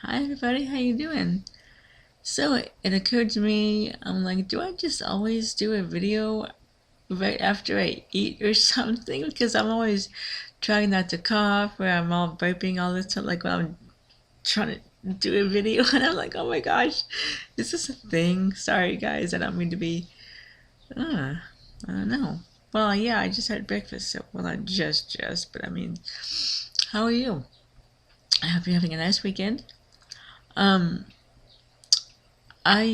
Hi everybody, how you doing? So it occurred to me, I'm like, do I just always do a video right after I eat or something? Because I'm always trying not to cough or I'm all burping all the time, like when I'm trying to do a video and I'm like, oh my gosh, is this a thing? Sorry guys, I don't mean to be, uh, I don't know. Well, yeah, I just had breakfast, so, well, not just, but I mean, how are you? I hope you're having a nice weekend. Um, I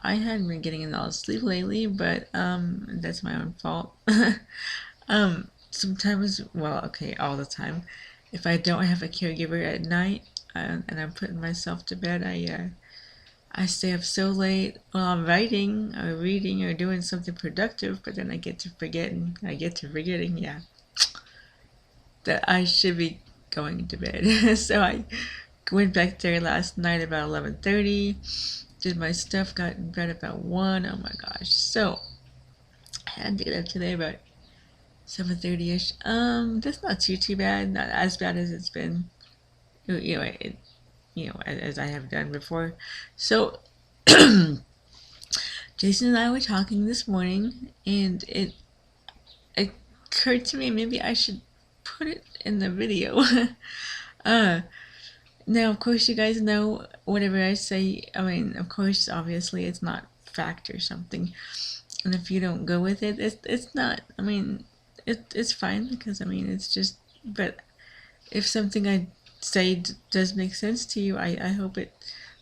hadn't been getting enough sleep lately, but that's my own fault. Sometimes, well, okay, all the time, if I don't have a caregiver at night and I'm putting myself to bed, I stay up so late while I'm writing or reading or doing something productive, but then I get to forgetting, yeah, that I should be going to bed. So I went back there last night about 11:30. Did my stuff, got in bed about 1. Oh my gosh. So, I had to get up today about 7:30ish. That's not too bad. Not as bad as it's been, as I have done before. So, Jason and I were talking this morning, and it occurred to me maybe I should put it in the video. uh, Now, of course, you guys know whatever I say. I mean, of course, obviously, it's not fact or something. And if you don't go with it, it's not. I mean, it's fine because I mean, it's just. But if something I say does make sense to you, I hope it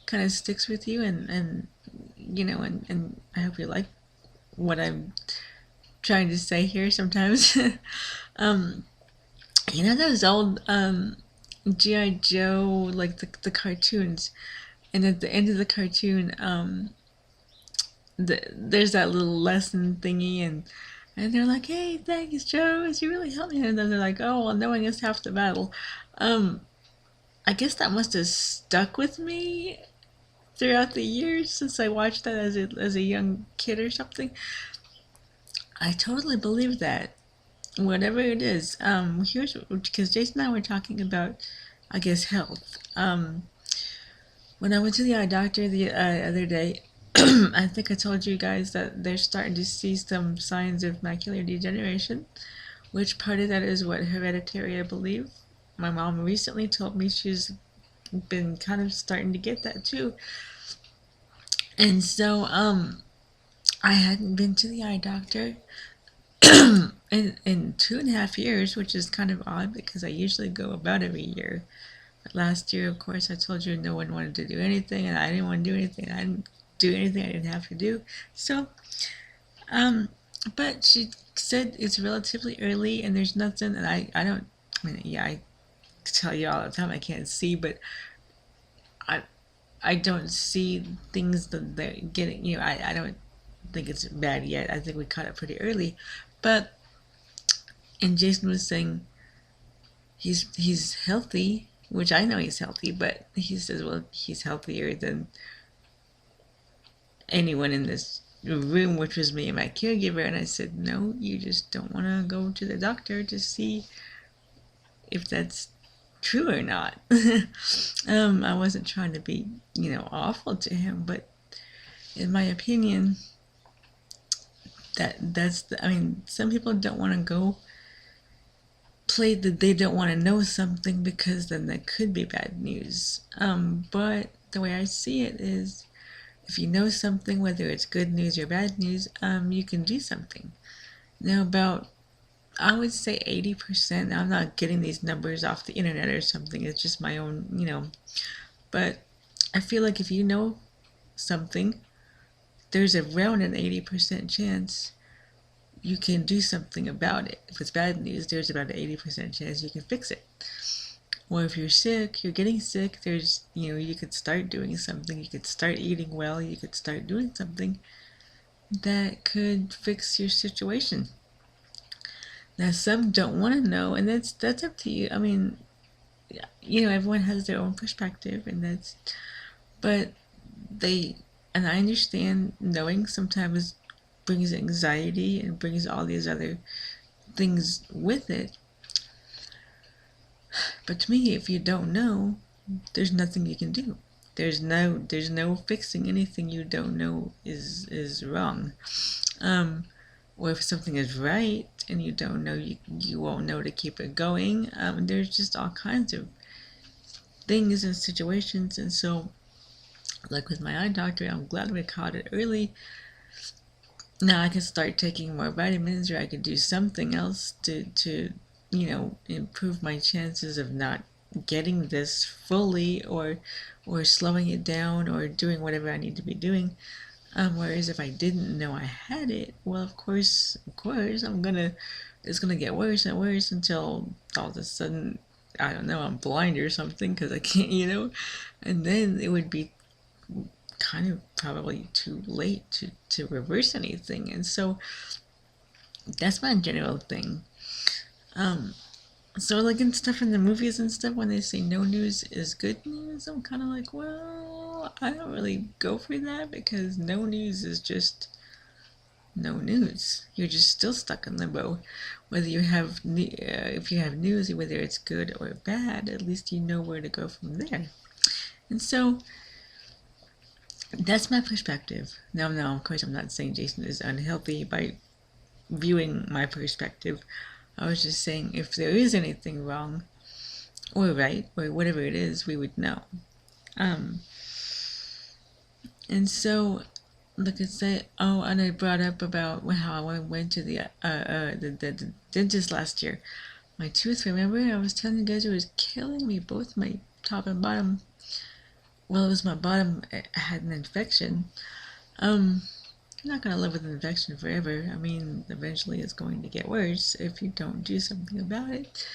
kind of sticks with you, and I hope you like what I'm trying to say here sometimes. um, those old GI Joe, like the cartoons, and at the end of the cartoon, there's that little lesson thingy, and they're like, "Hey, thanks, Joe. You really helped me." And then they're like, "Oh, well, knowing is half the battle." Um, I guess that must have stuck with me throughout the years since I watched that as a young kid or something. I totally believe that. Whatever it is, here's because Jason and I were talking about, I guess, health. When I went to the eye doctor the other day, I think I told you guys that they're starting to see some signs of macular degeneration, which part of that is what hereditary, I believe. My mom recently told me she's been kind of starting to get that too. And so, I hadn't been to the eye doctor in 2.5 years, which is kind of odd because I usually go about every year. But last year, of course, I told you no one wanted to do anything, and I didn't want to do anything. I didn't do anything I didn't have to do. So, um, but she said it's relatively early, and there's nothing, and I don't. I mean, yeah, I tell you all the time I can't see, but I I don't see things that they're getting. I don't think it's bad yet. I think we caught it pretty early, but and Jason was saying he's healthy, which I know he's healthy, but he says, well, he's healthier than anyone in this room, which was me and my caregiver. And I said, no, you just don't want to go to the doctor to see if that's true or not. I wasn't trying to be, awful to him, but in my opinion, I mean, some people don't want to go play that they don't want to know something because then that could be bad news. But the way I see it is if you know something, whether it's good news or bad news, you can do something. Now, about, I would say 80%, I'm not getting these numbers off the internet or something, it's just my own, but I feel like if you know something, there's around an 80% chance you can do something about it. If it's bad news, there's about an 80% chance you can fix it. Or if you're sick, you're getting sick, you could start doing something, you could start eating well, you could start doing something that could fix your situation. Now, some don't want to know, and that's up to you. I mean, everyone has their own perspective, but they, and I understand knowing sometimes brings anxiety and brings all these other things with it. But to me, if you don't know, there's nothing you can do. There's no fixing anything you don't know is wrong. Um, or if something is right and you don't know, you won't know to keep it going. There's just all kinds of things and situations, and so like with my eye doctor, I'm glad we caught it early. Now I can start taking more vitamins, or I could do something else to improve my chances of not getting this fully, or slowing it down, or doing whatever I need to be doing. Whereas if I didn't know I had it, well, of course, it's gonna get worse and worse until all of a sudden, I don't know, I'm blind or something because I can't. And then it would be kind of probably too late to reverse anything. And so that's my general thing. Um, so like in stuff in the movies and stuff, when they say no news is good news, I'm kind of like, well, I don't really go for that because no news is just no news. You're just still stuck in limbo. Whether you have, if you have news, whether it's good or bad, at least you know where to go from there. And so that's my perspective. No, of course, I'm not saying Jason is unhealthy by viewing my perspective. I was just saying if there is anything wrong or right or whatever it is, we would know. Um, and so, like I said, oh, and I brought up about how I went to the dentist last year. My tooth, remember? I was telling you guys it was killing me, both my top and bottom. Well, it was my bottom. I had an infection. I'm not gonna live with an infection forever. I mean, eventually it's going to get worse if you don't do something about it.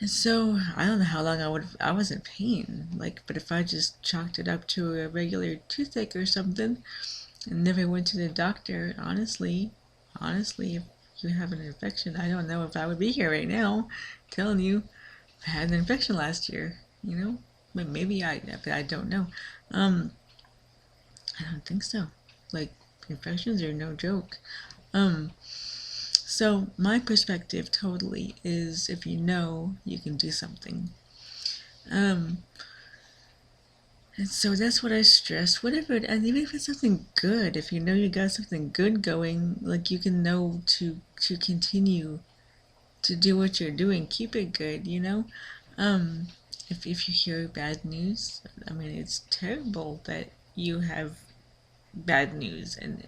And so I don't know how long I was in pain. Like, but if I just chalked it up to a regular toothache or something and never went to the doctor, honestly, if you have an infection, I don't know if I would be here right now telling you I had an infection last year. But maybe but I don't know. Um, I don't think so. Like, infections are no joke. Um, so my perspective totally is if you know, you can do something. Um, and so that's what I stress. Whatever, and even if it's something good, if you know you got something good going, like you can know to continue to do what you're doing, keep it good. Um, if you hear bad news, I mean it's terrible that you have bad news, and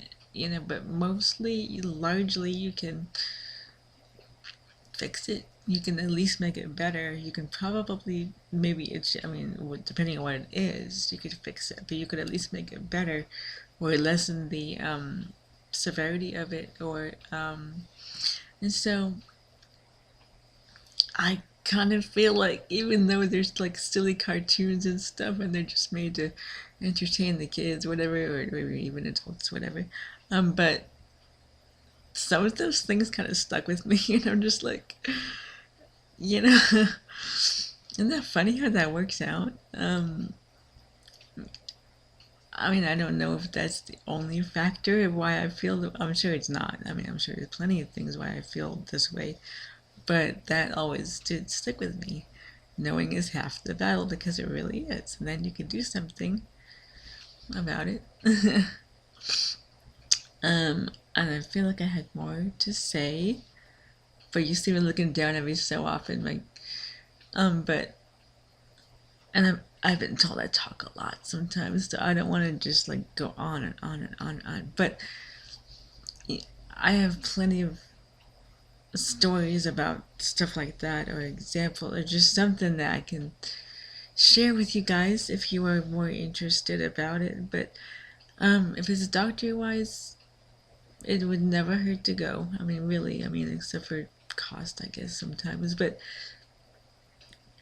but mostly, largely, you can fix it. You can at least make it better. You can probably, maybe it's, I mean, depending on what it is, you could fix it, but you could at least make it better, or lessen the severity of it, and so I kind of feel like, even though there's like silly cartoons and stuff, and they're just made to entertain the kids, whatever, or even adults, whatever, but some of those things kind of stuck with me, and I'm just like, you know, isn't that funny how that works out? I mean, I don't know if that's the only factor of why I feel. I'm sure it's not. I mean, I'm sure there's plenty of things why I feel this way, but that always did stick with me. Knowing is half the battle, because it really is. And then you can do something about it. And I feel like I had more to say, but you see me looking down at me so often, like, but, and I've been told I talk a lot sometimes, so I don't want to just like go on and on and on and on. But I have plenty of stories about stuff like that, or example, or just something that I can share with you guys if you are more interested about it. But if it's doctor wise, it would never hurt to go. I mean, really, I mean, except for cost, I guess, sometimes. But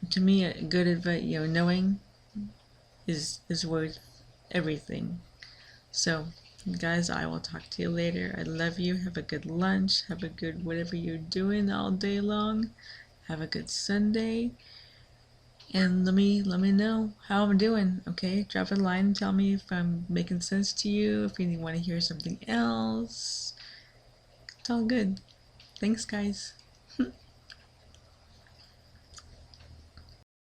to me, a good advice, knowing is worth everything. So, guys, I will talk to you later. I love you. Have a good lunch. Have a good whatever you're doing all day long. Have a good Sunday. And let me know how I'm doing. Okay, drop a line. Tell me if I'm making sense to you. If you want to hear something else, it's all good. Thanks, guys.